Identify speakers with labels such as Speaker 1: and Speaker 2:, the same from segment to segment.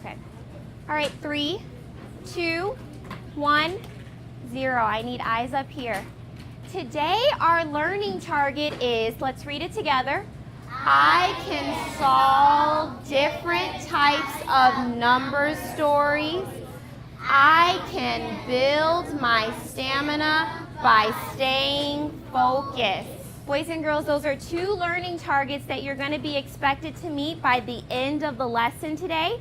Speaker 1: Okay. All right, 3, 2, 1, 0. I need eyes up here. Today our learning target is, let's read it together. I can solve different types of number stories. I can build my stamina by staying focused. Boys and girls, those are 2 learning targets that you're going to be expected to meet by the end of the lesson today.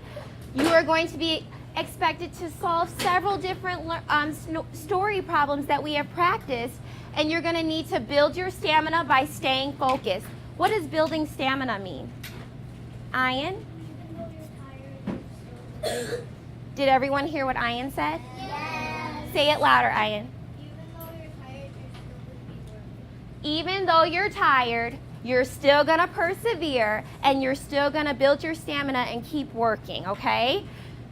Speaker 1: You are going to be expected to solve several different story problems that we have practiced, and you're going to need to build your stamina by staying focused. What does building stamina mean? Ian? Did everyone hear what Ian said?
Speaker 2: Yes.
Speaker 1: Say it louder, Ian. Even though you're tired, you're still going to persevere, and you're still going to build your stamina and keep working, okay?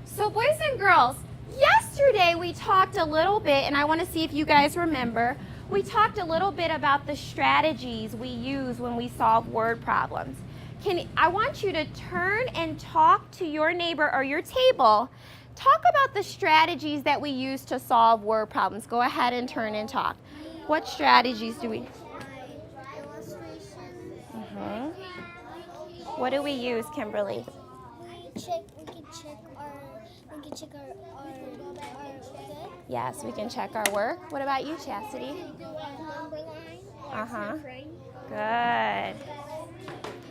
Speaker 1: So boys and girls, yesterday we talked a little bit, and I want to see if you guys remember, we talked a little bit about the strategies we use when we solve word problems. I want you to turn and talk to your neighbor or your table. Talk about the strategies that we use to solve word problems. Go ahead and turn and talk. What strategies do we? What do we use, Kimberly?
Speaker 2: We can check our work.
Speaker 1: Yes, we can check our work. What about you, Chastity?
Speaker 2: Do a number line.
Speaker 1: Good.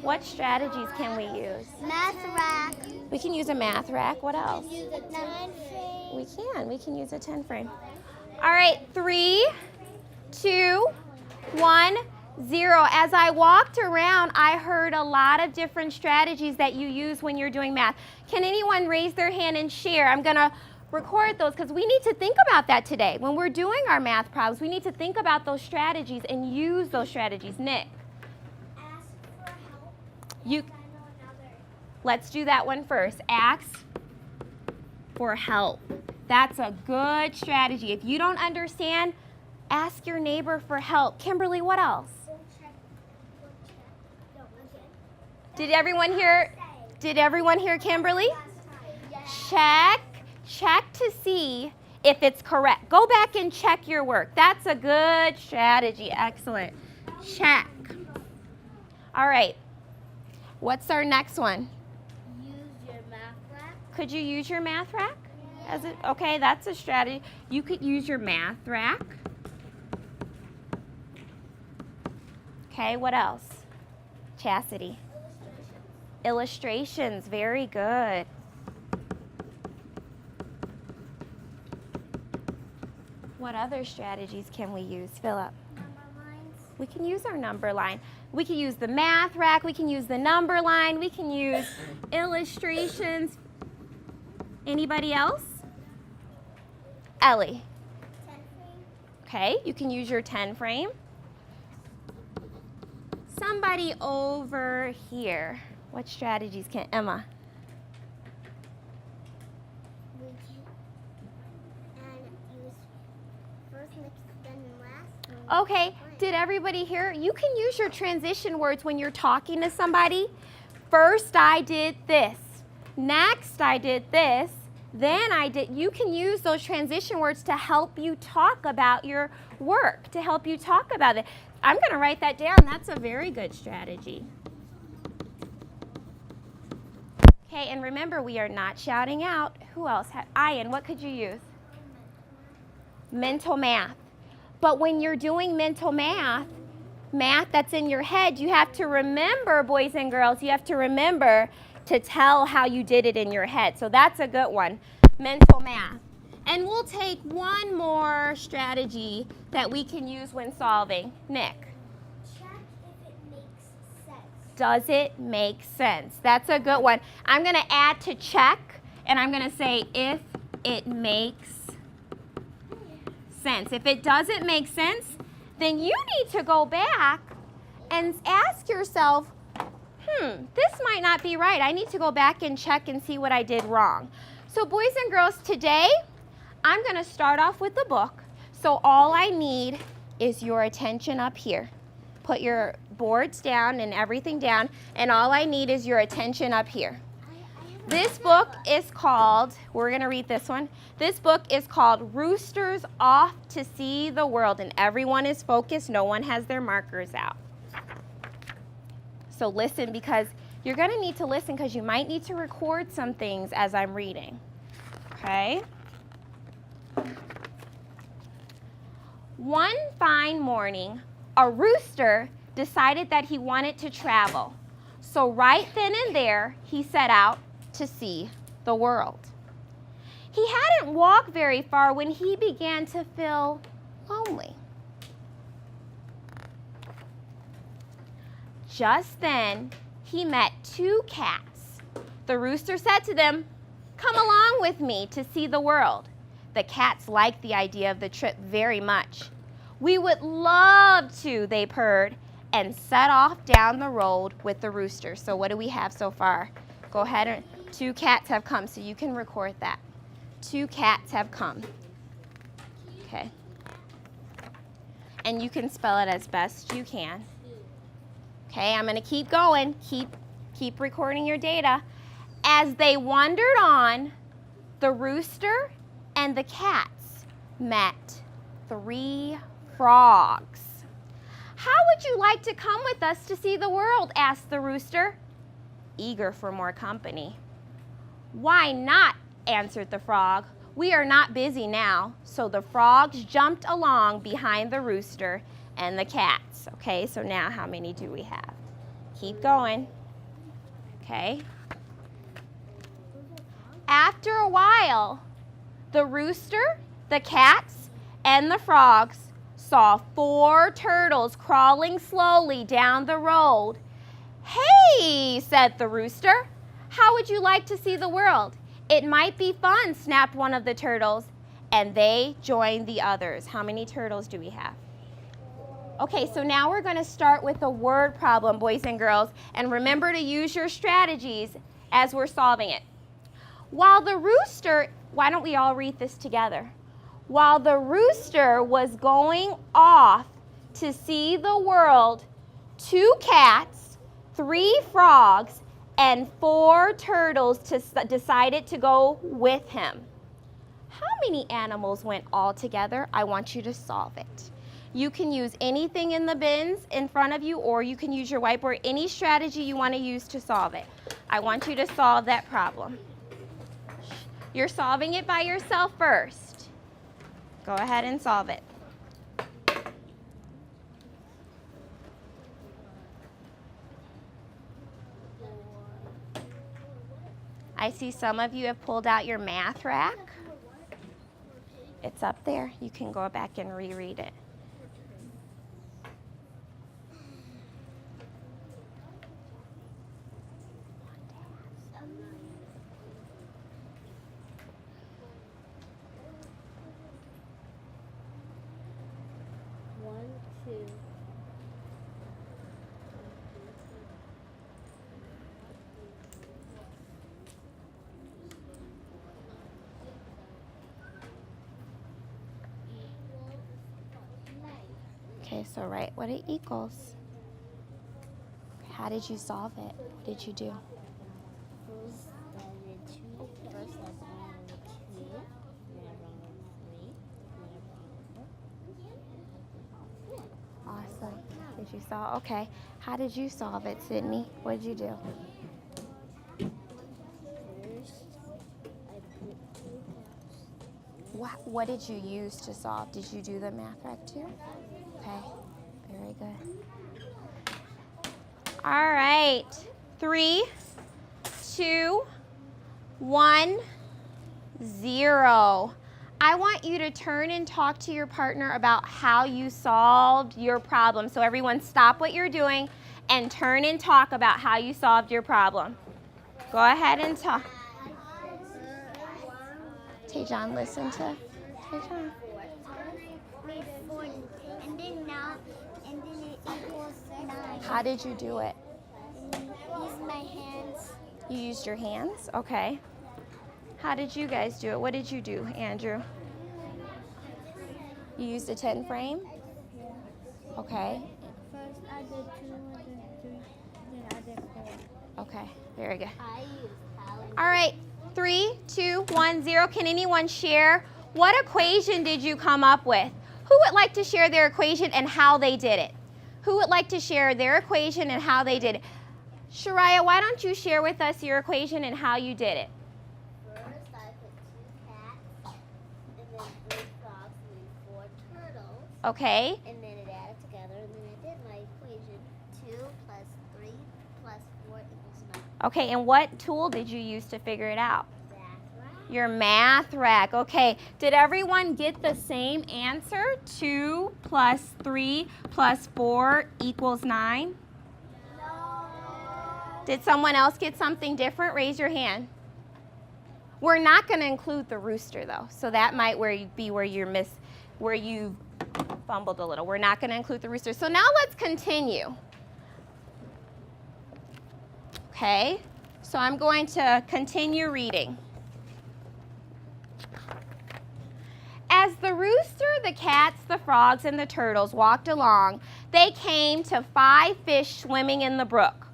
Speaker 1: What strategies can we use?
Speaker 2: Math rack.
Speaker 1: We can use a math rack. What else?
Speaker 2: Use a 10 frame.
Speaker 1: We can use a 10 frame. All right, 3, 2, 1, 0. As I walked around, I heard a lot of different strategies that you use when you're doing math. Can anyone raise their hand and share? I'm going to record those because we need to think about that today. When we're doing our math problems, we need to think about those strategies and use those strategies. Nick?
Speaker 2: Ask for help.
Speaker 1: Let's do that one first. Ask for help. That's a good strategy. If you don't understand, ask your neighbor for help. Kimberly, what else? Did everyone hear Kimberly? Check to see if it's correct. Go back and check your work. That's a good strategy. Excellent. Check. All right. What's our next one?
Speaker 2: Use your math rack.
Speaker 1: Could you use your math rack? Okay, that's a strategy. You could use your math rack. Okay, what else? Chastity. Illustrations, very good. What other strategies can we use, Philip?
Speaker 2: Number lines.
Speaker 1: We can use our number line. We can use the math rack, we can use the number line, we can use illustrations. Anybody else? Ellie.
Speaker 2: 10 frame.
Speaker 1: Okay, you can use your 10 frame. Somebody over here. What strategies can Emma?
Speaker 2: We can use first, next, then last.
Speaker 1: Okay, did everybody hear? You can use your transition words when you're talking to somebody. First I did this. Next I did this. Then I did. You can use those transition words to help you talk about your work, to help you talk about it. I'm going to write that down. That's a very good strategy. Okay, and remember, we are not shouting out. Who else? Ian, what could you use? Mental math. But when you're doing mental math that's in your head, you have to remember, boys and girls, you have to remember to tell how you did it in your head. So that's a good one, mental math. And we'll take one more strategy that we can use when solving. Nick.
Speaker 2: Check if it makes sense.
Speaker 1: Does it make sense? That's a good one. I'm going to add to check, and I'm going to say if it makes sense. If it doesn't make sense, then you need to go back and ask yourself, this might not be right. I need to go back and check and see what I did wrong. So boys and girls, today I'm going to start off with the book. So all I need is your attention up here. Put your boards down and everything down, and all I need is your attention up here. This book is called, we're going to read this one. This book is called Roosters Off to See the World, and everyone is focused. No one has their markers out. So listen, because you're going to need to listen because you might need to record some things as I'm reading. Okay? One fine morning, a rooster decided that he wanted to travel. So right then and there, he set out to see the world. He hadn't walked very far when he began to feel lonely. Just then, he met two cats. The rooster said to them, "Come along with me to see the world." The cats liked the idea of the trip very much. "We would love to," they purred, and set off down the road with the rooster. So what do we have so far? Go ahead, and two cats have come, so you can record that. Two cats have come. Okay. And you can spell it as best you can. Okay, I'm going to keep going. Keep recording your data. As they wandered on, the rooster and the cats met three frogs. "How would you like to come with us to see the world?" asked the rooster, eager for more company. "Why not?" answered the frog. "We are not busy now." So the frogs jumped along behind the rooster and the cats. Okay, so now how many do we have? Keep going. Okay. After a while, the rooster, the cats, and the frogs saw 4 turtles crawling slowly down the road. "Hey," said the rooster, "how would you like to see the world?" "It might be fun," snapped one of the turtles, and they joined the others. How many turtles do we have? Okay, so now we're going to start with a word problem, boys and girls, and remember to use your strategies as we're solving it. While the rooster, why don't we all read this together? While the rooster was going off to see the world, 2 cats, 3 frogs, and 4 turtles decided to go with him. How many animals went all together? I want you to solve it. You can use anything in the bins in front of you, or you can use your whiteboard, any strategy you want to use to solve it. I want you to solve that problem. You're solving it by yourself first. Go ahead and solve it. I see some of you have pulled out your math rack. It's up there. You can go back and reread it. Okay, so write what it equals. How did you solve it? What did you do?
Speaker 2: First, I did 2. First, I did 2. Then I wrote 3. Then I wrote 4.
Speaker 1: Awesome. Did you solve? Okay. How did you solve it, Sydney? What did you do?
Speaker 2: First, I put 2 cups.
Speaker 1: What did you use to solve? Did you do the math rack too? Okay. Very good. All right. 3, 2, 1, 0. I want you to turn and talk to your partner about how you solved your problem. So everyone stop what you're doing and turn and talk about how you solved your problem. Go ahead and talk. Taejon, listen to Taejon.
Speaker 2: Made 4, and then it equals 9.
Speaker 1: How did you do it?
Speaker 2: Use my hands.
Speaker 1: You used your hands? Okay. How did you guys do it? What did you do, Andrew? You used a 10 frame? Okay.
Speaker 2: First, I did 2, then 3, then I did 4.
Speaker 1: Okay. Very good.
Speaker 2: I used
Speaker 1: All right, 3, 2, 1, 0. Can anyone share what equation did you come up with? Who would like to share their equation and how they did it? Who would like to share their equation and how they did it? Shariah, why don't you share with us your equation and how you did it?
Speaker 2: First, I put 2 cats, and then 3 frogs, and then 4 turtles.
Speaker 1: Okay.
Speaker 2: And then it added together, and then I did my equation. 2 plus 3 plus 4 equals 9.
Speaker 1: Okay, and what tool did you use to figure it out?
Speaker 2: That's
Speaker 1: Your math rack. Okay, did everyone get the same answer? 2 plus 3 plus 4 equals 9? Did someone else get something different? Raise your hand. We're not going to include the rooster though, so that might be where you fumbled a little. We're not going to include the rooster. So now let's continue. Okay, so I'm going to continue reading. As the rooster, the cats, the frogs, and the turtles walked along, they came to 5 fish swimming in the brook.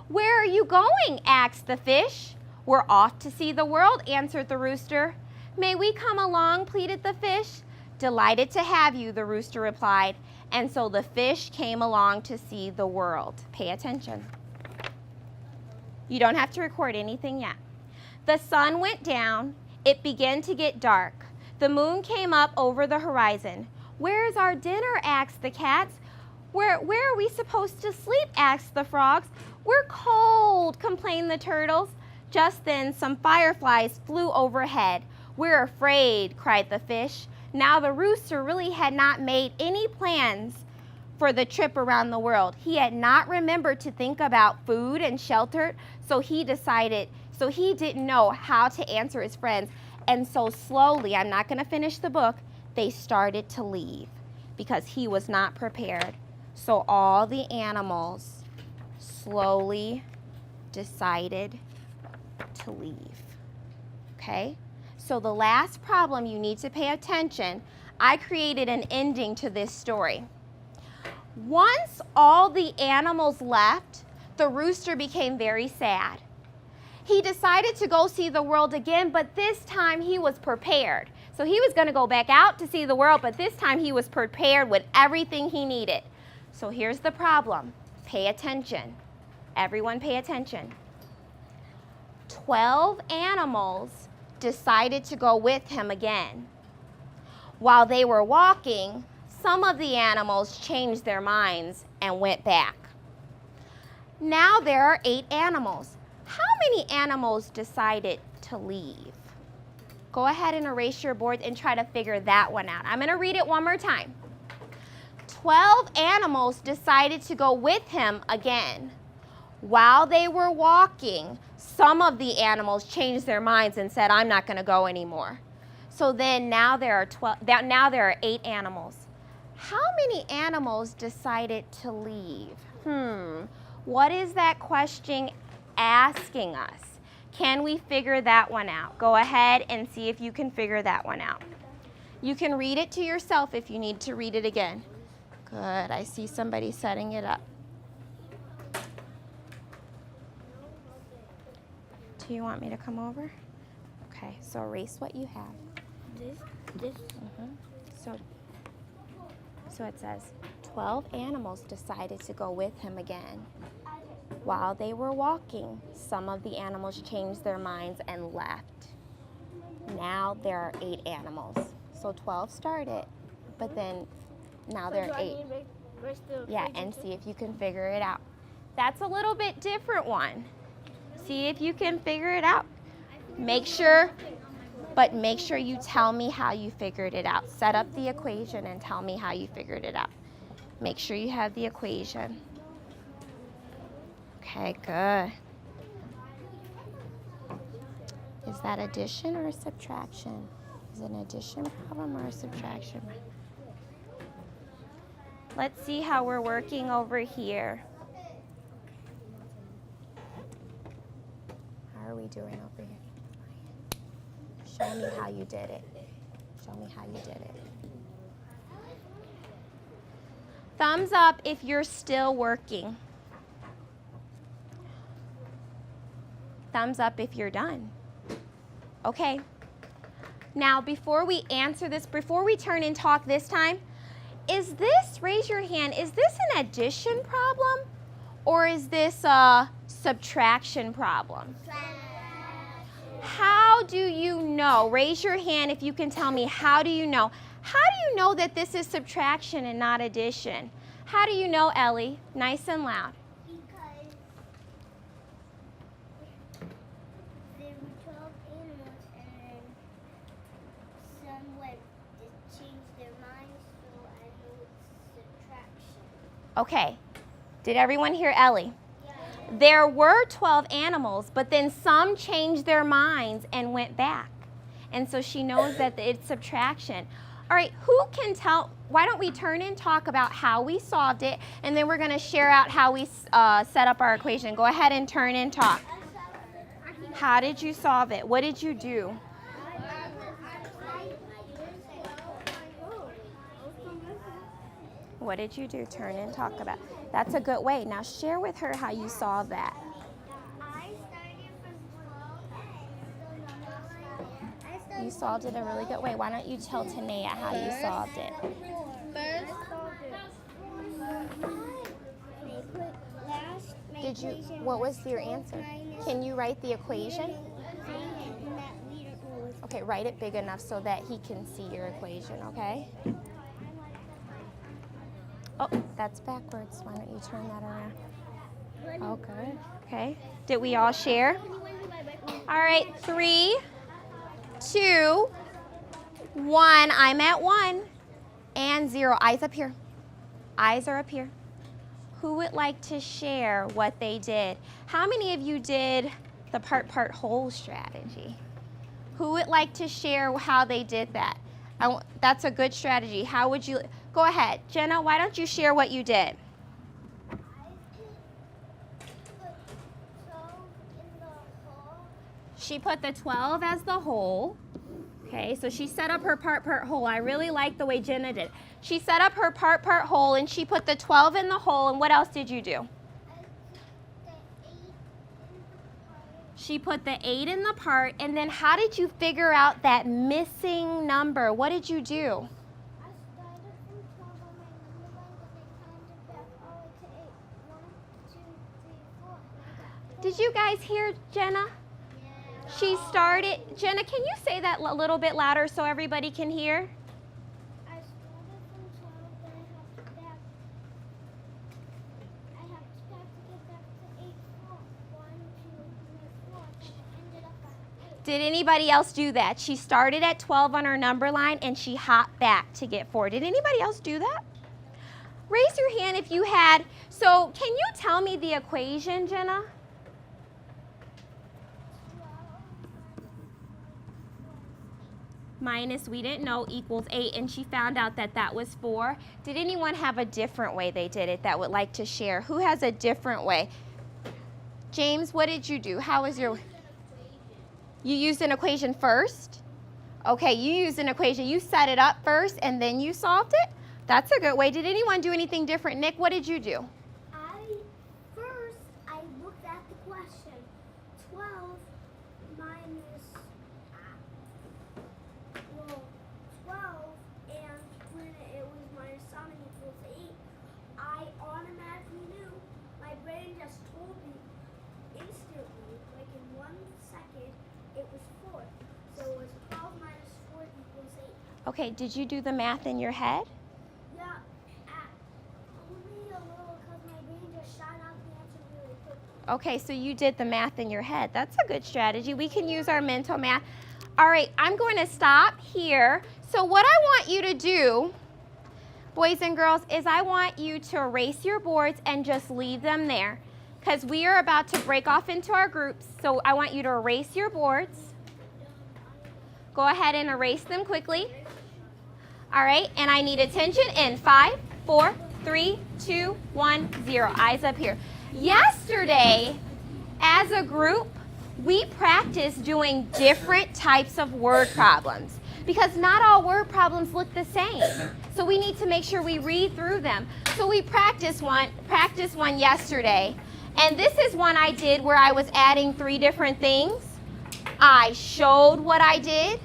Speaker 1: "Where are you going?" asked the fish. "We're off to see the world," answered the rooster. "May we come along?" pleaded the fish. "Delighted to have you," the rooster replied. And so the fish came along to see the world. Pay attention. You don't have to record anything yet. The sun went down. It began to get dark. The moon came up over the horizon. "Where's our dinner?" asked the cats. Where are we supposed to sleep?" asked the frogs. "We're cold," complained the turtles. Just then some fireflies flew overhead. "We're afraid," cried the fish. Now the rooster really had not made any plans for the trip around the world. He had not remembered to think about food and shelter, so he didn't know how to answer his friends. And so slowly, I'm not going to finish the book, they started to leave because he was not prepared. So all the animals slowly decided to leave. Okay? So the last problem, you need to pay attention. I created an ending to this story. Once all the animals left, the rooster became very sad. He decided to go see the world again, but this time he was prepared. So he was going to go back out to see the world, but this time he was prepared with everything he needed. So here's the problem. Pay attention. Everyone pay attention. 12 animals decided to go with him again. While they were walking, some of the animals changed their minds and went back. Now there are 8 animals. How many animals decided to leave? Go ahead and erase your board and try to figure that one out. I'm going to read it one more time. 12 animals decided to go with him again. While they were walking, some of the animals changed their minds and said, "I'm not going to go anymore." So then now there are 8 animals. How many animals decided to leave? What is that question asking us? Can we figure that one out? Go ahead and see if you can figure that one out. You can read it to yourself if you need to read it again. Good, I see somebody setting it up. Do you want me to come over? Okay, so erase what you have.
Speaker 2: This.
Speaker 1: So it says, 12 animals decided to go with him again. While they were walking, some of the animals changed their minds and left. Now there are 8 animals. So 12 started, but then now there are 8. Yeah, and see if you can figure it out. That's a little bit different one. See if you can figure it out. Make sure you tell me how you figured it out. Set up the equation and tell me how you figured it out. Make sure you have the equation. Okay, good. Is that addition or subtraction? Is it an addition problem or a subtraction? Let's see how we're working over here. How are we doing over here? Show me how you did it. Show me how you did it. Thumbs up if you're still working. thumbs up if you're done. Okay. Now, before we answer this, before we turn and talk this time, is this, raise your hand, is this an addition problem or is this a subtraction problem? How do you know? Raise your hand if you can tell me, how do you know? How do you know that this is subtraction and not addition? How do you know, Ellie? Nice and loud.
Speaker 2: Because there were 12 animals and some went to change their minds, so I know it's subtraction.
Speaker 1: Okay. Did everyone hear Ellie?
Speaker 2: Yeah.
Speaker 1: There were 12 animals, but then some changed their minds and went back. And so she knows that it's subtraction. All right, who can tell, why don't we turn and talk about how we solved it, and then we're going to share out how we set up our equation. Go ahead and turn and talk. How did you solve it? What did you do? What did you do? Turn and talk about. That's a good way. Now share with her how you solved that. You solved it a really good way. Why don't you tell Tanea how you solved it? Did you, what was your answer? Can you write the equation? Okay, write it big enough so that he can see your equation, okay? Oh, that's backwards. Why don't you turn that around? Oh, good. Okay. Did we all share? All right, 3, 2, 1. I'm at 1 and 0. Eyes up here. Eyes are up here. Who would like to share what they did? How many of you did the part whole strategy? Who would like to share how they did that? That's a good strategy. How would you? Go ahead. Jenna, why don't you share what you did? She put the 12 as the whole. Okay, so she set up her part whole. I really like the way Jenna did. She set up her part whole and she put the 12 in the whole, and what else did you do? She put the 8 in the part, and then how did you figure out that missing number? What did you do?
Speaker 2: I started from 12 on my number line, but I counted back all the way to 8. 1, 2, 3, 4.
Speaker 1: Did you guys hear Jenna?
Speaker 2: Yeah.
Speaker 1: She started, Jenna, can you say that a little bit louder so everybody can hear?
Speaker 2: I started from 12, then I have to get back to 8, 4. 1, 2, 3, 4. And I ended up at 8.
Speaker 1: Did anybody else do that? She started at 12 on her number line and she hopped back to get 4. Did anybody else do that? Raise your hand if you had. So can you tell me the equation, Jenna?
Speaker 2: 12
Speaker 1: Minus, we didn't know, equals 8, and she found out that that was 4. Did anyone have a different way they did it that would like to share? Who has a different way? James, what did you do? How was your... You used an equation first? Okay, you used an equation. You set it up first and then you solved it? That's a good way. Did anyone do anything different? Nick, what did you do?
Speaker 2: First, I looked at the question. 12 minus, 12, and when it was minus something equals 8, I automatically knew. My brain just told me instantly, like in 1 second, it was 4. So it was 12 minus 4 equals 8.
Speaker 1: Okay, did you do the math in your head?
Speaker 2: Yeah, only a little because my brain just shot out the answer really quickly.
Speaker 1: Okay, so you did the math in your head. That's a good strategy. We can use our mental math. All right, I'm going to stop here. So what I want you to do, boys and girls, is I want you to erase your boards and just leave them there, because we are about to break off into our groups. So I want you to erase your boards. Go ahead and erase them quickly. All right, and I need attention in 5, 4, 3, 2, 1, 0. Eyes up here. Yesterday, as a group, we practiced doing different types of word problems because not all word problems look the same. So we need to make sure we read through them. So we practiced one yesterday, And this is one I did where I was adding 3 different things. I showed what I did.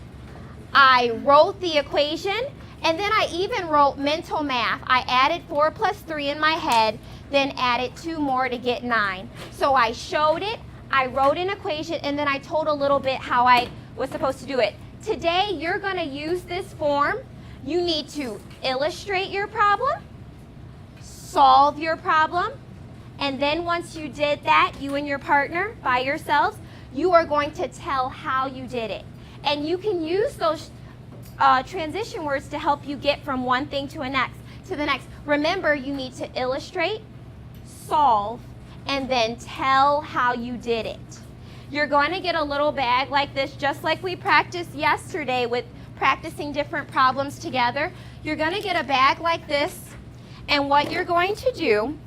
Speaker 1: I wrote the equation. And then I even wrote mental math. I added 4 plus 3 in my head, then added 2 more to get 9. So I showed it, I wrote an equation, and then I told a little bit how I was supposed to do it. Today, you're going to use this form. You need to illustrate your problem, solve your problem, and then once you did that, you and your partner, by yourselves, you are going to tell how you did it. And you can use those transition words to help you get from one thing to the next. Remember, you need to illustrate, solve, and then tell how you did it. You're going to get a little bag like this, just like we practiced yesterday with practicing different problems together. You're going to get a bag like this, and what you're going to do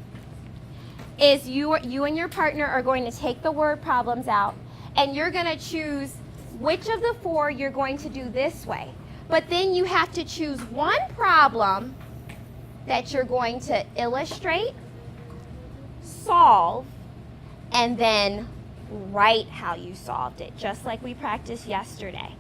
Speaker 1: is you and your partner are going to take the word problems out, and you're going to choose which of the 4 you're going to do this way. But then you have to choose one problem that you're going to illustrate, solve, and then write how you solved it, just like we practiced yesterday.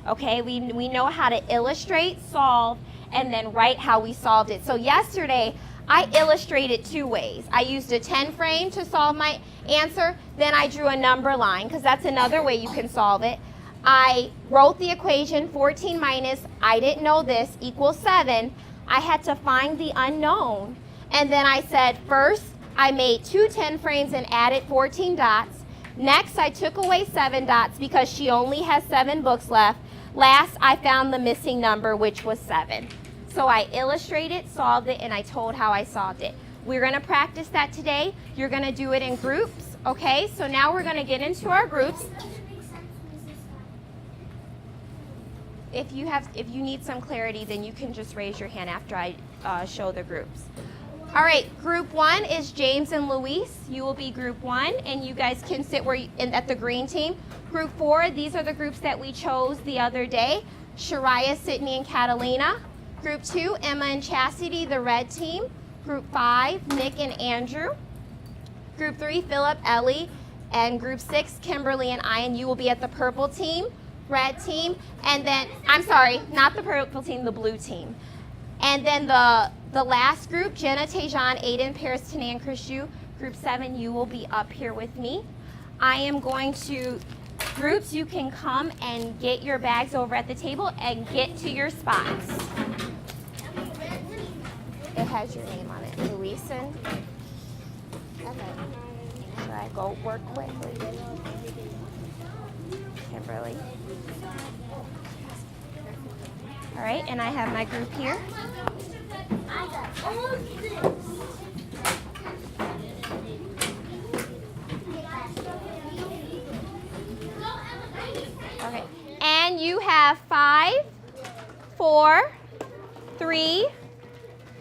Speaker 1: Okay, we know how to illustrate, solve, and then write how we solved it. So yesterday, I illustrated 2 ways. I used a 10 frame to solve my answer, then I drew a number line, because that's another way you can solve it. I wrote the equation 14 minus, I didn't know this, equals 7. I had to find the unknown. And then I said, first, I made 2 10 frames and added 14 dots. Next, I took away 7 dots because she only has 7 books left. Last, I found the missing number, which was 7. So I illustrated, solved it, and I told how I solved it. We're going to practice that today. You're going to do it in groups, okay? So now we're going to get into our groups. If you need some clarity, then you can just raise your hand after I show the groups. All right, group 1 is James and Luis. You will be group 1, and you guys can sit at the green team. Group 4, these are the groups that we chose the other day. Shariah, Sydney, and Catalina. Group 2, Emma and Chastity, the red team. Group 5, Nick and Andrew. Group 3, Philip, Ellie. And group 6, Kimberly and I, and you will be at the purple team. Red team, and then, I'm sorry, not the purple team, the blue team. And then the last group, Jenna, Tejan, Aiden, Paris, Tanae, and Chrisu, group 7, you will be up here with me. I am going to, groups, you can come and get your bags over at the table and get to your spots. It has your name on it, Luis and should I go work quickly? Kimberly. All right, and I have my group here.
Speaker 2: I got all of this.
Speaker 1: Okay, and you have 5, 4, 3,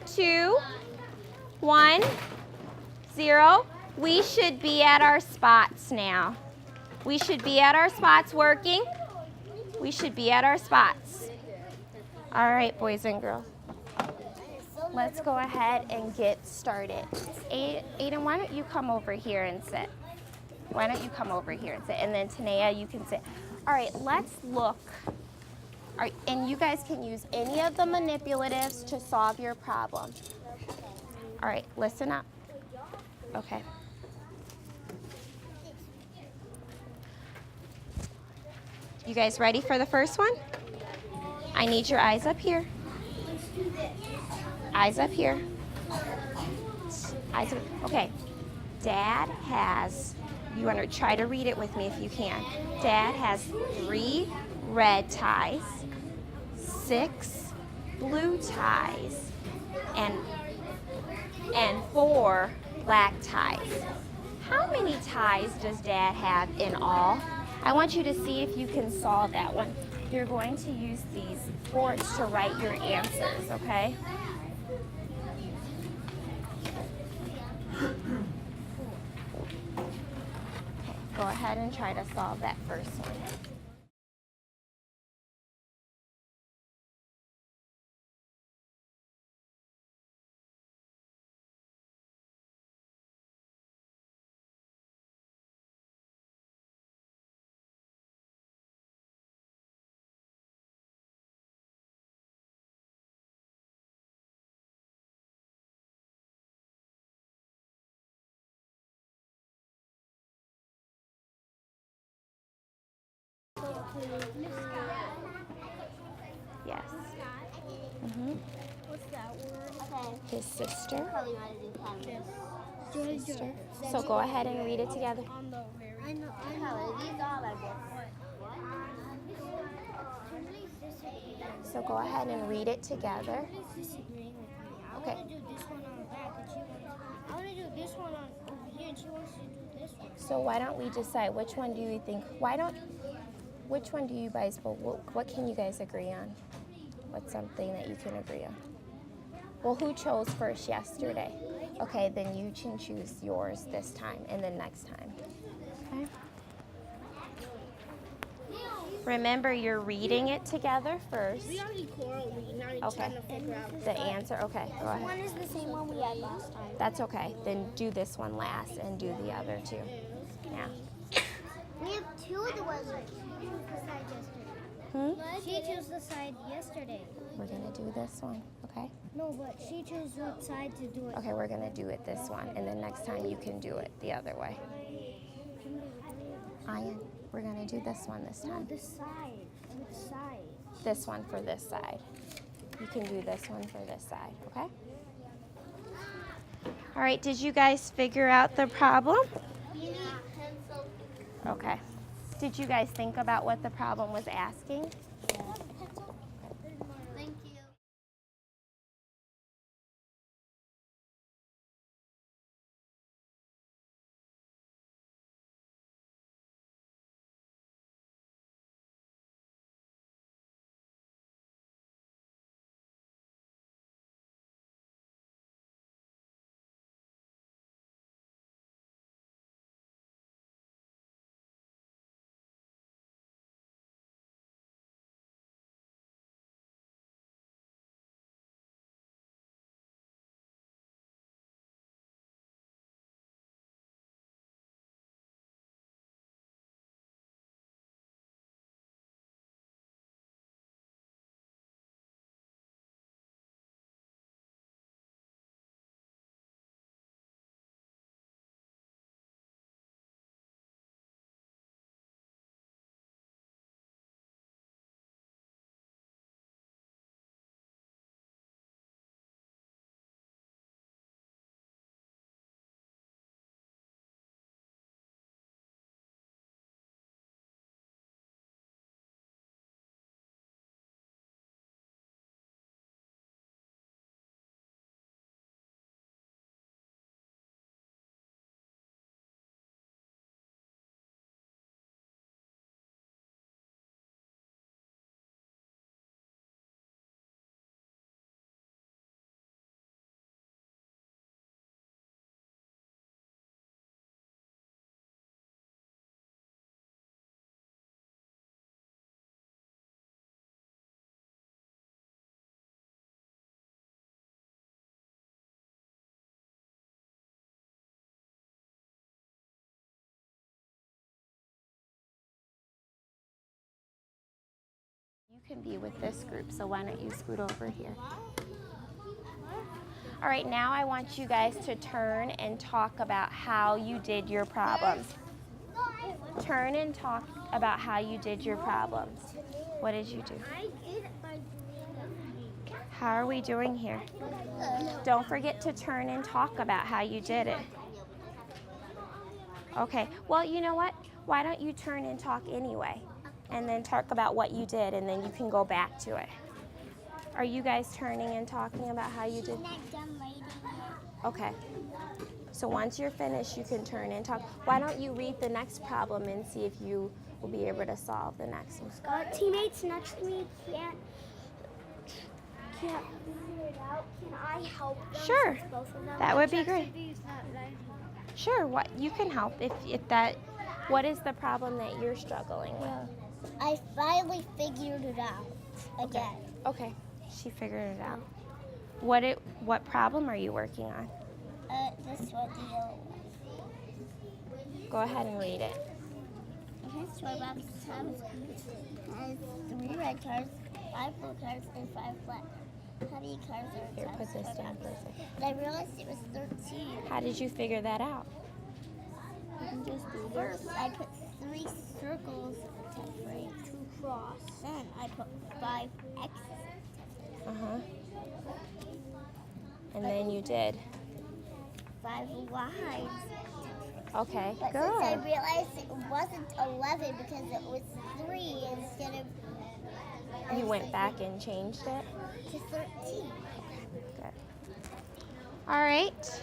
Speaker 1: 2, 1, 0. We should be at our spots now. We should be at our spots working. We should be at our spots. All right, boys and girls. Let's go ahead and get started. Aiden, why don't you come over here and sit? Why don't you come over here and sit? And then Tanea, you can sit. All right, let's look. All right, and you guys can use any of the manipulatives to solve your problem. All right, listen up. Okay. You guys ready for the first one? I need your eyes up here. Eyes up here. Eyes up. Okay. Dad has, you want to try to read it with me if you can. Dad has 3 red ties, 6 blue ties, and 4 black ties. How many ties does Dad have in all? I want you to see if you can solve that one. You're going to use these boards to write your answers, okay? Go ahead and try to solve that first one. Yes. Mm-hmm.
Speaker 2: What's that word?
Speaker 1: His sister.
Speaker 2: Probably want to do
Speaker 1: Sister. So go ahead and read it together.
Speaker 2: I know. These all are good.
Speaker 1: So go ahead and read it together. Okay.
Speaker 2: I want to do this one on the back, and she wants. I want to do this one on over here, and she wants to do this one.
Speaker 1: So why don't we decide which one do you think? Which one do you guys? What can you guys agree on? What's something that you can agree on? Well, who chose first yesterday? Okay, then you can choose yours this time, and then next time. Okay. Remember, you're reading it together first.
Speaker 2: We already quarreled. Now we're
Speaker 1: Okay.
Speaker 2: trying to figure out
Speaker 1: The answer. Okay, go
Speaker 2: This
Speaker 1: ahead.
Speaker 2: one is the same one we had last time.
Speaker 1: That's okay. Then do this one last and do the other two. Yeah.
Speaker 2: We have two of the ones she chose the side yesterday. She chose the side yesterday.
Speaker 1: We're gonna do this one. Okay.
Speaker 2: No, but she chose what side to do it.
Speaker 1: Okay, we're gonna do it this one, and then next time you can do it the other way. Ian, we're gonna do this one this
Speaker 2: No,
Speaker 1: time.
Speaker 2: this side. Which side?
Speaker 1: This one for this side. You can do this one for this side, okay? All right, did you guys figure out the problem?
Speaker 2: You need pencil.
Speaker 1: Okay. Did you guys think about what the problem was asking?
Speaker 2: Thank you.
Speaker 1: You can be with this group, so why don't you scoot over here? All right, now I want you guys to turn and talk about how you did your problems. Turn and talk about how you did your problems. What did you do?
Speaker 2: I did it by doing
Speaker 1: How are we doing here? Don't forget to turn and talk about how you did it. Okay, well, you know what? Why don't you turn and talk anyway? And then talk about what you did, and then you can go back to it. Are you guys turning and talking about how you did?
Speaker 2: not done writing yet.
Speaker 1: Okay. So once you're finished, you can turn and talk. Why don't you read the next problem and see if you will be able to solve the next one?
Speaker 2: Teammates next to me can't figure it out. Can I help them?
Speaker 1: Sure.
Speaker 2: Since both of them
Speaker 1: That would be great.
Speaker 2: Check CVs, not writing.
Speaker 1: Sure. What you can help if that. What is the problem that you're struggling with?
Speaker 2: I finally figured it out again.
Speaker 1: Okay. She figured it out. What problem are you working on?
Speaker 2: This one, the yellow one.
Speaker 1: Go ahead and read it.
Speaker 2: His toy box has 3 red cards, 5 blue cards, and 5 black. How many cards are
Speaker 1: Here,
Speaker 2: inside
Speaker 1: put
Speaker 2: the
Speaker 1: this
Speaker 2: toy
Speaker 1: down
Speaker 2: box?
Speaker 1: for a second.
Speaker 2: And I realized it was 13.
Speaker 1: How did you figure that out?
Speaker 2: You can just do First, I put 3 circles to break 2 cross. Then I put 5 X's.
Speaker 1: Uh-huh. And then you did.
Speaker 2: 5 Y's.
Speaker 1: Okay,
Speaker 2: But since I
Speaker 1: good.
Speaker 2: realized it wasn't 11 because it was 3 instead of...
Speaker 1: You went back and changed it?
Speaker 2: to 13.
Speaker 1: Good. All right.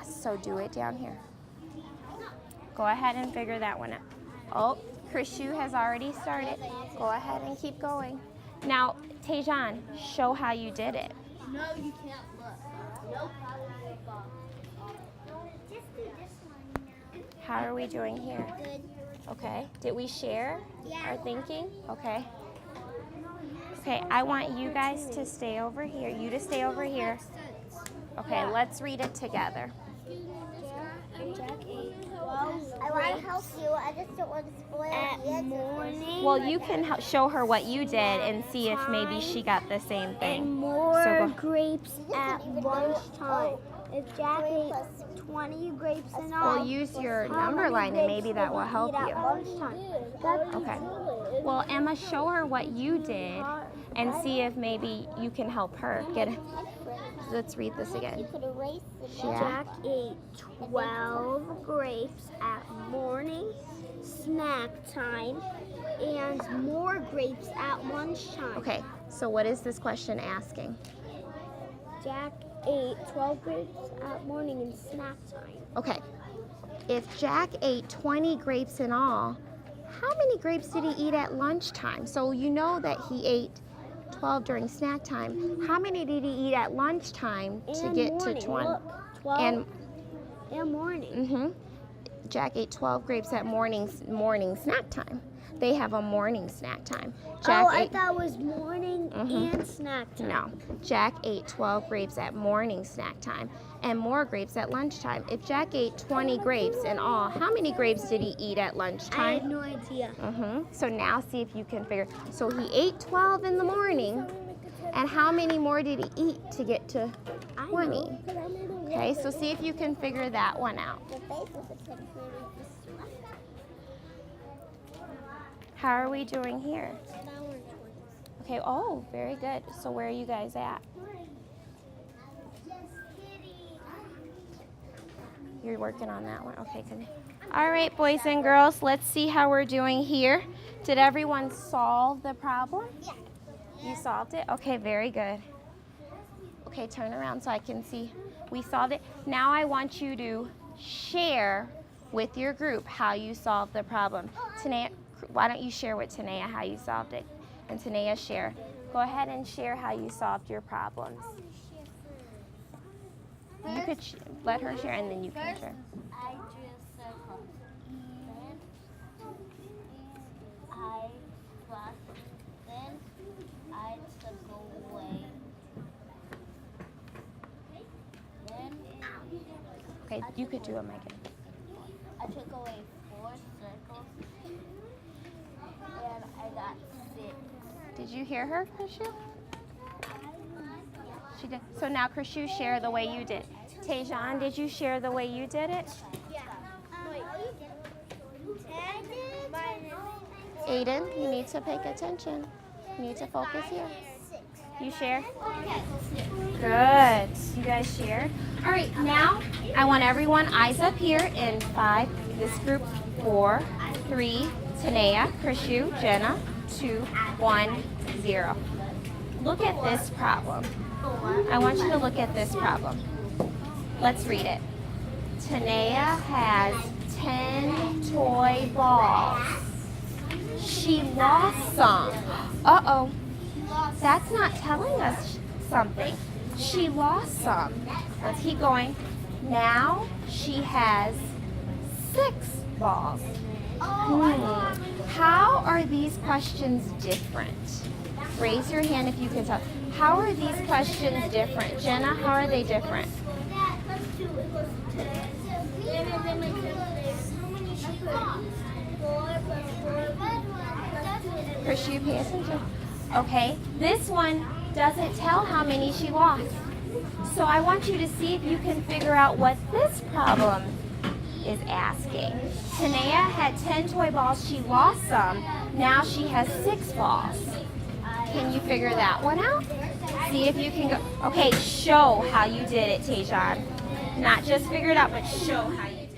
Speaker 1: So do it down here. Go ahead and figure that one out. Oh, Chris Shu has already started. Go ahead and keep going. Now, Tejan, show how you did it.
Speaker 2: No, you can't look. Nope. Just do this one now.
Speaker 1: How are we doing here?
Speaker 2: Good.
Speaker 1: Okay. Did we share
Speaker 2: Yeah.
Speaker 1: our thinking? Okay. Okay, I want you guys to stay over here. You to stay over here. Okay, let's read it together.
Speaker 2: Jack 8, 12. I want to help you. I just don't want to spoil it. Morning.
Speaker 1: Well, you can show her what you did and see if maybe she got the same thing.
Speaker 2: And more
Speaker 1: So go-
Speaker 2: grapes at lunchtime. If Jack ate 20 grapes and all,
Speaker 1: Well, use your number line and maybe that will help you. Okay. Well, Emma, show her what you did and see if maybe you can help her. Let's read this again.
Speaker 2: You could erase the
Speaker 1: Yeah.
Speaker 2: Jack ate 12 grapes at morning snack time and more grapes at lunchtime.
Speaker 1: Okay, so what is this question asking?
Speaker 2: Jack ate 12 grapes at morning and snack time.
Speaker 1: Okay, if Jack ate 20 grapes in all, how many grapes did he eat at lunchtime? So you know that he ate 12 during snack time. How many did he eat at lunchtime to
Speaker 2: And
Speaker 1: get
Speaker 2: morning.
Speaker 1: to 20?
Speaker 2: Look, 12
Speaker 1: And
Speaker 2: and morning.
Speaker 1: Jack ate 12 grapes at morning snack time. They have a morning snack time. Jack
Speaker 2: I
Speaker 1: ate,
Speaker 2: thought it was morning and snack time.
Speaker 1: no, Jack ate 12 grapes at morning snack time and more grapes at lunchtime. If Jack ate 20 grapes in all, how many grapes did he eat at
Speaker 2: I
Speaker 1: lunchtime?
Speaker 2: had no idea.
Speaker 1: So now see if you can figure. So he ate 12 in the morning, and how many more did he eat to get to 20? Okay, so see if you can figure that one out. How are we doing here? Okay, oh, very good. So where are you guys at? You're working on that one. Okay, good. All right, boys and girls, let's see how we're doing here. Did everyone solve the problem?
Speaker 2: Yeah.
Speaker 1: You solved it? Okay, very good. Okay, turn around so I can see. We solved it. Now I want you to share with your group how you solved the problem. Tanea, why don't you share with Tanea how you solved it? And Tanea, share. Go ahead and share how you solved your problems. You could let her share and then you can share.
Speaker 3: I drew a circle. Then I crossed. Then I took away. Then
Speaker 1: Okay, you could do it, Megan.
Speaker 3: I took away 4 circles. And I got 6.
Speaker 1: Did you hear her, Krishu? She did. So now, Krishu, share the way you did. Tejan, did you share the way you did it? Aiden, you need to pay attention. You need to focus here. You share? Good. You guys shared? All right, now I want everyone eyes up here in 5. This group 4, 3, Tanea, Krishu, Jenna, 2, 1, 0. Look at this problem. I want you to look at this problem. Let's read it. Tanea has 10 toy balls. She lost some. Uh-oh. That's not telling us something. She lost some. Let's keep going. Now she has 6 balls. How are these questions different? Raise your hand if you can tell. How are these questions different? Jenna, how are they different? Krishu, pay attention. Okay, this one doesn't tell how many she lost. So I want you to see if you can figure out what this problem is asking. Tanea had 10 toy balls. She lost some. Now she has 6 balls. Can you figure that one out? See if you can go. Okay, show how you did it, Tejan. Not just figure it out, but show how you did it.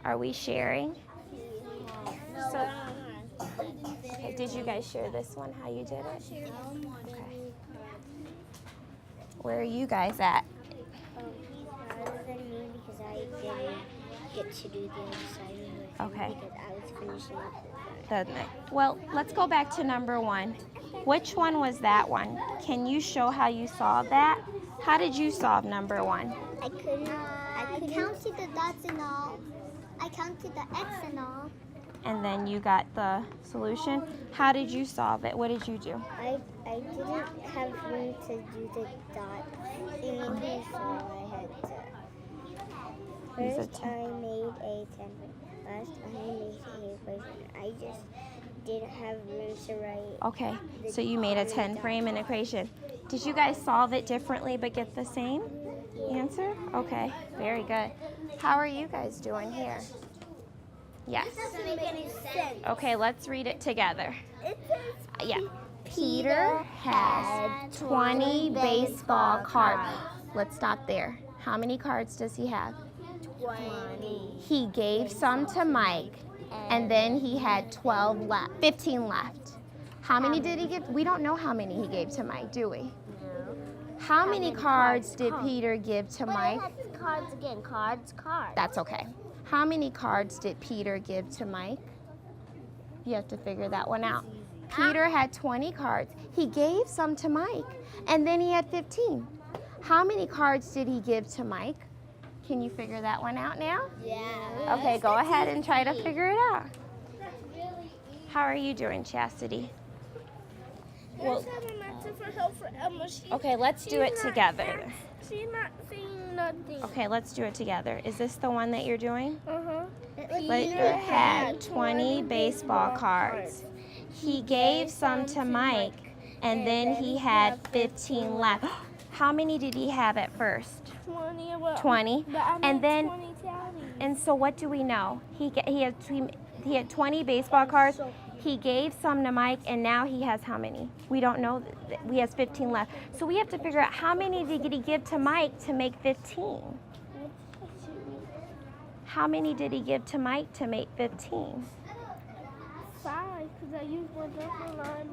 Speaker 1: Are we sharing? So, okay, did you guys share this one, how you did it? Okay. Where are you guys at?
Speaker 3: He's harder than me because I didn't get to do the other side of it.
Speaker 1: Okay.
Speaker 3: Because I was finishing up
Speaker 1: Doesn't it? Well, let's go back to number 1. Which one was that one? Can you show how you solved that? How did you solve number 1?
Speaker 3: I counted the dots and all. I counted the X and all.
Speaker 1: And then you got the solution. How did you solve it? What did you do?
Speaker 3: I didn't have room to do the dot thingy, so I had to.
Speaker 1: Use a
Speaker 3: First, I made a 10. Last, I made an equation. I just didn't have room to write.
Speaker 1: Okay, so you made a 10 frame and equation. Did you guys solve it differently but get the same answer? Okay, very good. How are you guys doing here? Yes.
Speaker 2: Doesn't make any sense.
Speaker 1: Okay, let's read it together.
Speaker 2: It says
Speaker 1: Yeah. Peter has 20 baseball cards. Let's stop there. How many cards does he have?
Speaker 2: 20.
Speaker 1: He gave some to Mike, and then he had 15 left. How many did he give? We don't know how many he gave to Mike, do we?
Speaker 3: No.
Speaker 1: How many cards did Peter give to Mike?
Speaker 3: That's cards again. Cards.
Speaker 1: That's okay. How many cards did Peter give to Mike? You have to figure that one out. Peter had 20 cards. He gave some to Mike, and then he had 15. How many cards did he give to Mike? Can you figure that one out now?
Speaker 3: Yeah.
Speaker 1: Okay, go ahead and try to figure it out. How are you doing, Chastity?
Speaker 2: Well, I'm asking for help for Emma.
Speaker 1: Okay, let's do it together.
Speaker 2: She's not saying nothing.
Speaker 1: Okay, let's do it together. Is this the one that you're doing?
Speaker 2: Uh-huh.
Speaker 1: Peter had 20 baseball cards. He gave some to Mike, and then he had 15 left. How many did he have at first?
Speaker 2: 20.
Speaker 1: 20. And then,
Speaker 2: 20 tallies.
Speaker 1: and so what do we know? He had 20 baseball cards. He gave some to Mike, and now he has how many? We don't know. He has 15 left. So we have to figure out how many did he give to Mike to make 15? How many did he give to Mike to make 15?
Speaker 2: 5, because I used my number line,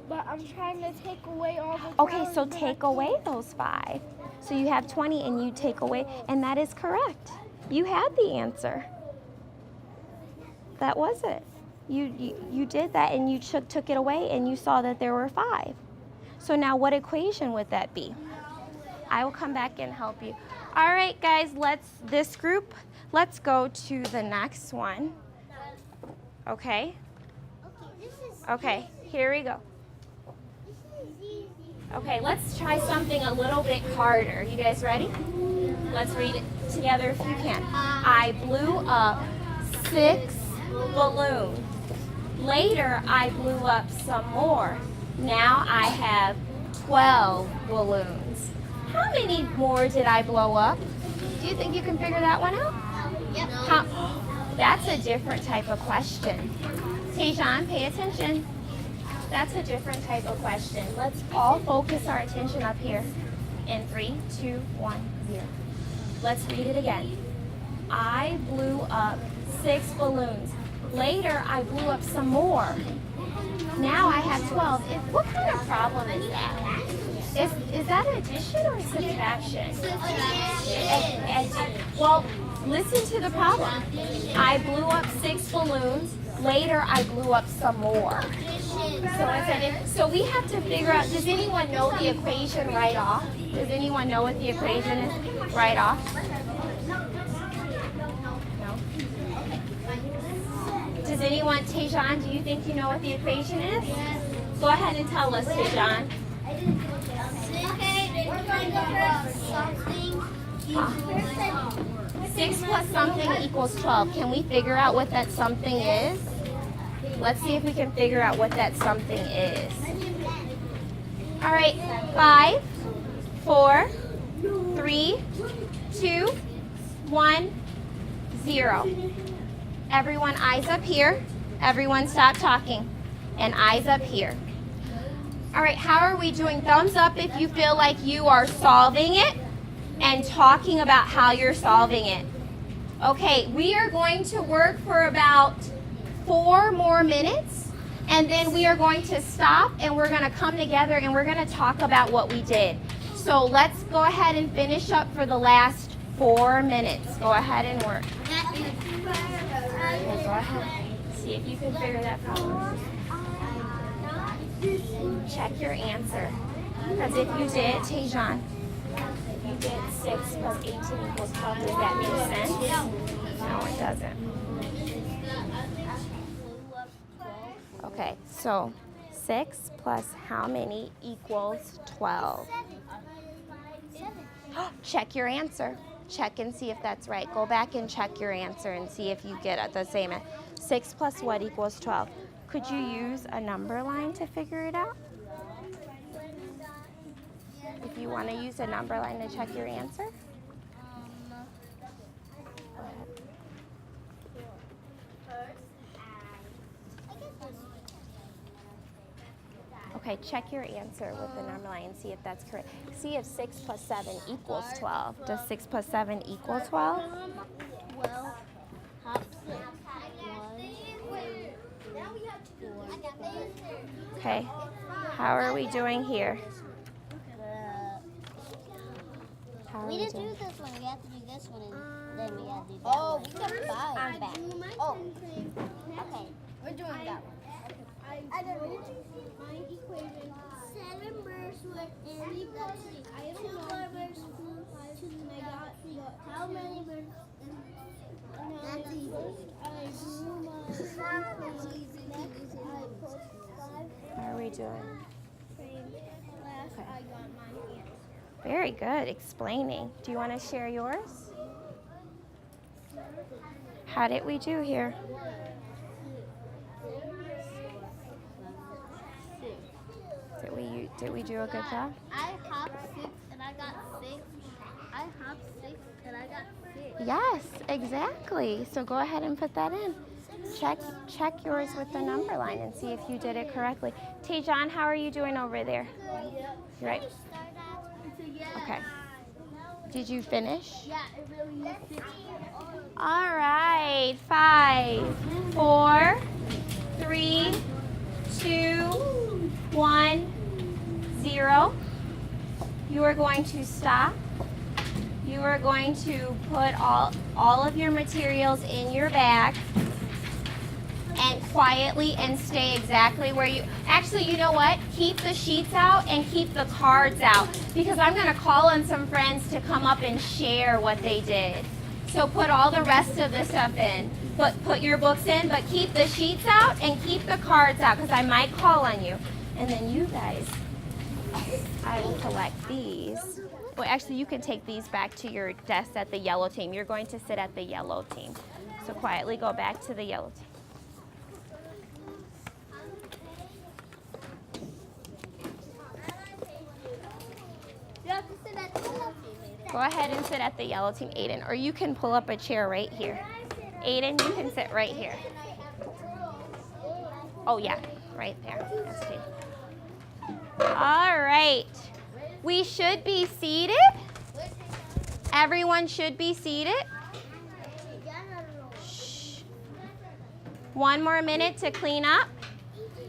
Speaker 2: but I'm trying to take away all the
Speaker 1: Okay,
Speaker 2: tallies,
Speaker 1: so
Speaker 2: but I
Speaker 1: take away those 5. So you have 20 and you take away, and that is correct. You had the answer. That was it. You did that, and you took it away, and you saw that there were 5. So now what equation would that be? I will come back and help you. All right, guys, let's go to the next one. Okay? Okay, here we go. Okay, let's try something a little bit harder. You guys ready? Let's read it together if you can. I blew up 6 balloons. Later, I blew up some more. Now I have 12 balloons. How many more did I blow up? Do you think you can figure that one out?
Speaker 3: Yep.
Speaker 1: That's a different type of question. Tayshawn, pay attention. That's a different type of question. Let's all focus our attention up here. In 3, 2, 1, 0. Let's read it again. I blew up 6 balloons. Later, I blew up some more. Now I have 12. What kind of problem is that? Is that addition or subtraction? Well, listen to the problem. I blew up 6 balloons. Later, I blew up some more. So we have to figure out, does anyone know the equation right off? Does anyone know what the equation is right off? No? Does anyone, Tayshawn, do you think you know what the equation is? Yes. Go ahead and tell us, Tayshawn. 6 plus something equals 12. Can we figure out what that something is? Let's see if we can figure out what that something is. All right, 5, 4, 3, 2, 1, 0. Everyone, eyes up here. Everyone stop talking. And eyes up here. All right, how are we doing? Thumbs up if you feel like you are solving it and talking about how you're solving it. Okay, we are going to work for about 4 more minutes, and then we are going to stop and we're going to come together and we're going to talk about what we did. So let's go ahead and finish up for the last 4 minutes. Go ahead and work. Okay, go ahead. See if you can figure that problem. Check your answer. Because if you did, Tayshawn, if you did 6 plus 18 equals 12, does that make sense? No, it doesn't. Okay, so 6 plus how many equals 12? Check your answer. Check and see if that's right. Go back and check your answer and see if you get the same. 6 plus what equals 12? Could you use a number line to figure it out? If you want to use a number line to check your answer? Okay, check your answer with the number line and see if that's correct. See if 6 plus 7 equals 12. Does 6 plus 7 equal 12?
Speaker 3: Well, hop 6. 1, 2, 4, 5.
Speaker 1: Okay, how are we doing here? How are
Speaker 3: We
Speaker 1: we
Speaker 3: didn't
Speaker 1: doing?
Speaker 3: do this one. We have to do this one, and then we have to do that one. We got 5 back. Oh, okay. We're doing that one.
Speaker 2: I don't know. My equation. 7 birds were in the tree. I don't know. 2 birds flew and I got how many birds? That's easy. I drew my
Speaker 1: doing?
Speaker 2: Last I got my answer.
Speaker 1: Very good, explaining. Do you want to share yours? How did we do here? Did we do a good job?
Speaker 3: I hopped 6 and I got 6. I hopped 6 and I got 6.
Speaker 1: Yes, exactly. So go ahead and put that in. Check yours with the number line and see if you did it correctly. Tajon, how are you doing over there? You right? Okay. Did you finish?
Speaker 3: Yeah, it really is.
Speaker 1: All right. 5, 4, 3, 2, 1, 0. You are going to stop. You are going to put all of your materials in your bag and quietly and stay exactly where you, actually, you know what? Keep the sheets out and keep the cards out because I'm going to call on some friends to come up and share what they did. So put all the rest of the stuff in. Put your books in, but keep the sheets out and keep the cards out because I might call on you. And then you guys, I will collect these. Well, actually, you can take these back to your desk at the yellow team. You're going to sit at the yellow team. So quietly go back to the yellow team.
Speaker 3: You have to sit at the yellow team.
Speaker 1: Go ahead and sit at the yellow team, Aiden. Or you can pull up a chair right here. Aiden, you can sit right here. Oh, yeah, right there. That's good. All right. We should be seated. Everyone should be seated. Shh. One more minute to clean up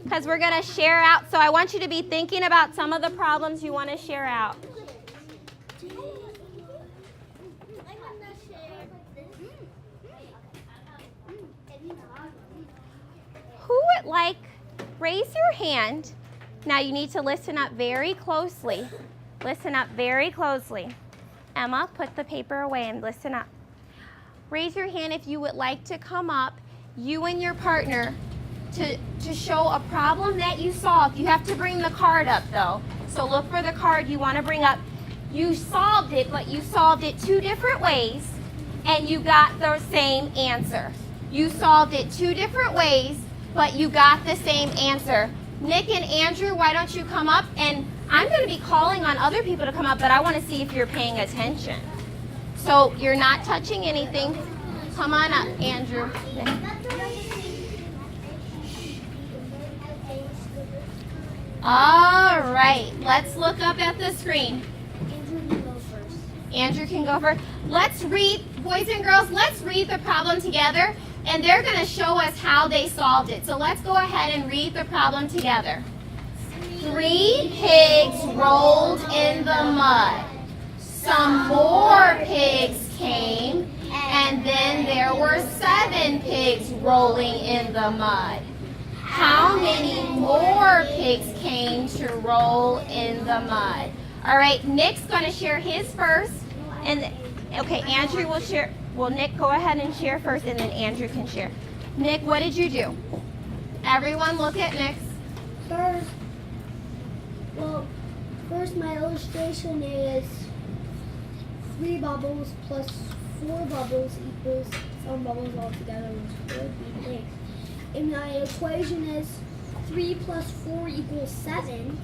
Speaker 1: because we're going to share out. So I want you to be thinking about some of the problems you want to share out. Who would like, raise your hand. Now you need to listen up very closely. Listen up very closely. Emma, put the paper away and listen up. Raise your hand if you would like to come up, you and your partner, to show a problem that you solved. You have to bring the card up though. So look for the card you want to bring up. You solved it, but you solved it 2 different ways and you got the same answer. You solved it 2 different ways, but you got the same answer. Nick and Andrew, why don't you come up? And I'm going to be calling on other people to come up, but I want to see if you're paying attention. So you're not touching anything. Come on up, Andrew. All right, let's look up at the screen. Andrew can go first. Let's read, boys and girls, let's read the problem together. And they're going to show us how they solved it. So let's go ahead and read the problem together. 3 pigs rolled in the mud. Some more pigs came, and then there were 7 pigs rolling in the mud. How many more pigs came to roll in the mud? All right, Nick's going to share his first. And okay, Andrew will share. Well, Nick, go ahead and share first, and then Andrew can share. Nick, what did you do? Everyone look at Nick's.
Speaker 2: First my illustration is 3 bubbles plus 4 bubbles equals some bubbles altogether, which would be pigs. And my equation is 3 plus 4 equals 7.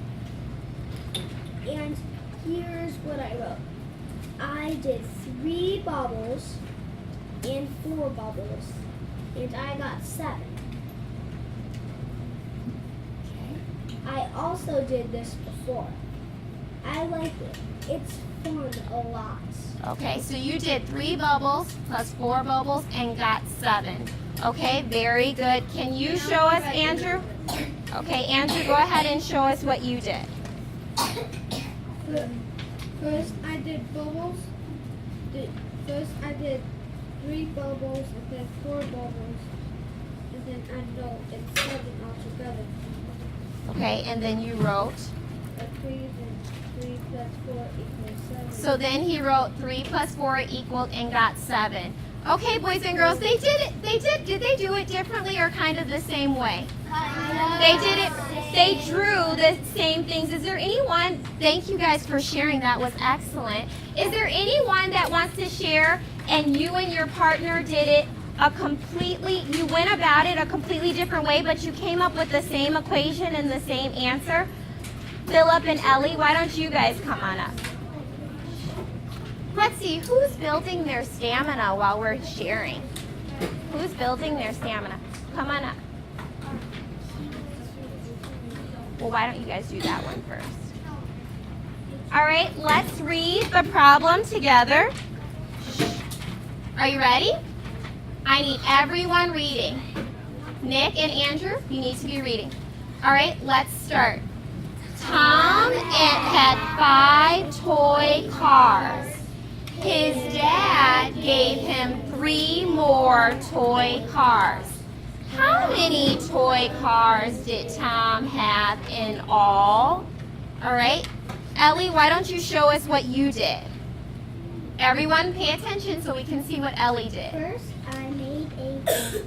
Speaker 2: And here's what I wrote. I did 3 bubbles and 4 bubbles, and I got 7. Okay. I also did this before. I like it. It's fun a lot.
Speaker 1: Okay, so you did 3 bubbles plus 4 bubbles and got 7. Okay, very good. Can you show us, Andrew? Okay, Andrew, go ahead and show us what you did.
Speaker 2: First, I did bubbles. First, I did 3 bubbles and then 4 bubbles, and then I wrote it's 7 altogether.
Speaker 1: Okay, and then you wrote.
Speaker 2: 3 plus 4 equals 7.
Speaker 1: So then he wrote 3 plus 4 equaled and got 7. Okay, boys and girls, did they do it differently or kind of the same way? They did it They drew the same things. Is there anyone, thank you guys for sharing, that was excellent. Is there anyone that wants to share and you and your partner did it you went about it a completely different way, but you came up with the same equation and the same answer? Philip and Ellie, why don't you guys come on up? Let's see, who's building their stamina while we're sharing? Who's building their stamina? Come on up. Well, why don't you guys do that one first? All right, let's read the problem together. Are you ready? I need everyone reading. Nick and Andrew, you need to be reading. All right, let's start. Tom had 5 toy cars. His dad gave him 3 more toy cars. How many toy cars did Tom have in all? All right, Ellie, why don't you show us what you did? Everyone pay attention so we can see what Ellie did.
Speaker 3: First, I made a dot.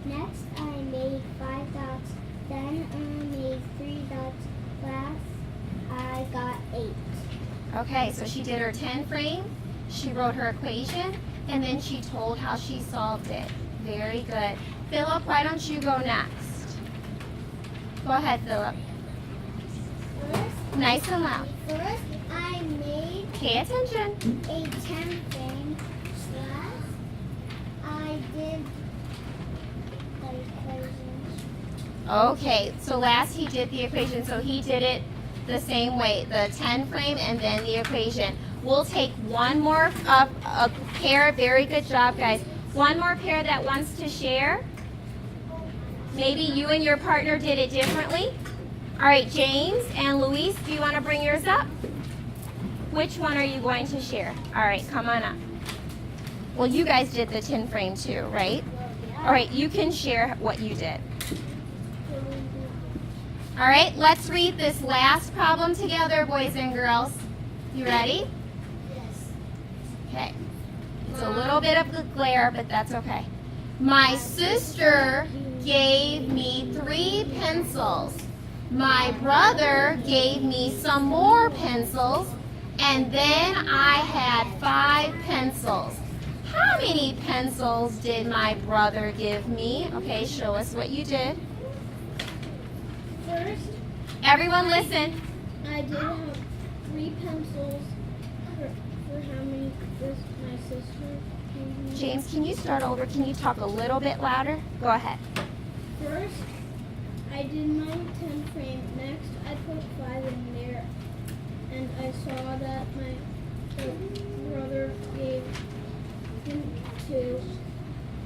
Speaker 3: Next, I made 5 dots. Then I made 3 dots. Last, I got 8.
Speaker 1: Okay, so she did her 10 frame, she wrote her equation, and then she told how she solved it. Very good. Philip, why don't you go next? Go ahead, Philip.
Speaker 3: First,
Speaker 1: Nice and loud.
Speaker 3: First, I made
Speaker 1: Pay attention.
Speaker 3: a 10 frame. Last, I did the equations.
Speaker 1: Okay, so last he did the equation, so he did it the same way, the 10 frame and then the equation. We'll take one more a pair. Very good job, guys. One more pair that wants to share. Maybe you and your partner did it differently. All right, James and Luis, do you want to bring yours up? Which one are you going to share? All right, come on up. Well, you guys did the 10 frame too, right? All right, you can share what you did. All right, let's read this last problem together, boys and girls. You ready?
Speaker 3: Yes.
Speaker 1: Okay. It's a little bit of the glare, but that's okay. My sister gave me 3 pencils. My brother gave me some more pencils, and then I had 5 pencils. How many pencils did my brother give me? Okay, show us what you did.
Speaker 2: First,
Speaker 1: Everyone listen.
Speaker 2: I did have 3 pencils for how many my sister gave me.
Speaker 1: James, can you start over? Can you talk a little bit louder? Go ahead.
Speaker 2: First, I did my 10 frame. Next, I put 5 in there, and I saw that my brother gave him 2.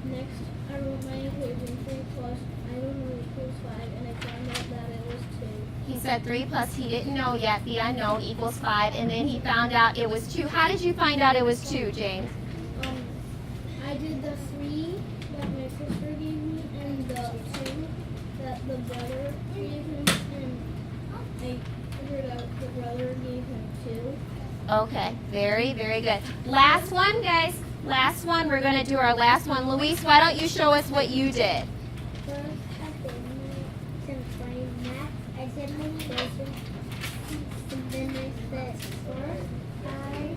Speaker 2: Next, I wrote my equation 3 plus, I don't know, equals 5, and I found out that it was 2.
Speaker 1: He said 3 plus he didn't know yet, the unknown equals 5, and then he found out it was 2. How did you find out it was 2, James?
Speaker 2: I did the 3 that my sister gave me, and the 2 that the brother gave him, and I figured out the brother gave him 2.
Speaker 1: Okay, very, very good. Last one, guys. Last one. We're going to do our last one. Luis, why don't you show us what you did?
Speaker 3: First, I did my 10 frame. Next, I did my equation. And then I said, first, I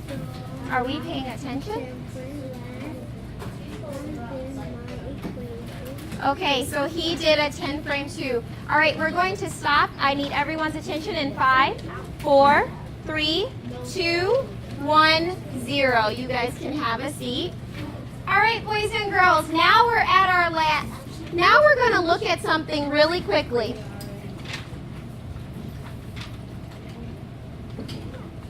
Speaker 3: saw
Speaker 1: Are we paying attention?
Speaker 3: 10 frame. Last, I did my equation.
Speaker 1: Okay, so he did a 10 frame too. All right, we're going to stop. I need everyone's attention in 5, 4, 3, 2, 1, 0. You guys can have a seat. All right, boys and girls, now we're at our last. Now we're going to look at something really quickly.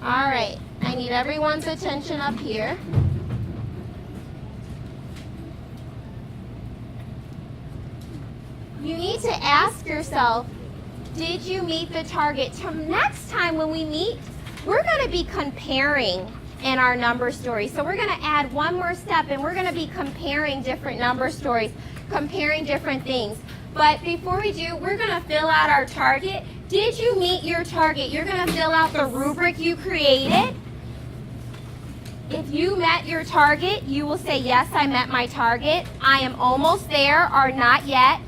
Speaker 1: All right, I need everyone's attention up here. You need to ask yourself, did you meet the target? Next time when we meet, we're going to be comparing in our number story. So we're going to add one more step, and we're going to be comparing different number stories, comparing different things. But before we do, we're going to fill out our target. Did you meet your target? You're going to fill out the rubric you created. If you met your target, you will say, yes, I met my target. I am almost there, or not yet.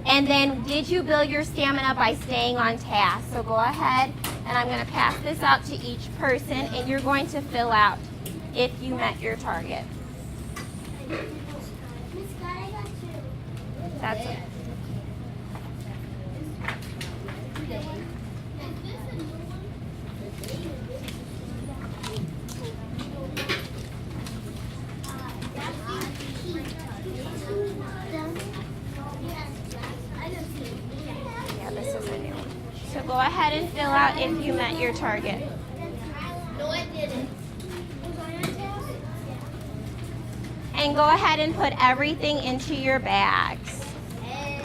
Speaker 1: And then did you build your stamina by staying on task? So go ahead, and I'm going to pass this out to each person, and you're going to fill out if you met your target.
Speaker 3: Miss Scott, I got 2.
Speaker 1: That's it. Yeah, this is a new one. So go ahead and fill out if you met your target.
Speaker 3: No, I didn't.
Speaker 1: And go ahead and put everything into your bags.
Speaker 3: And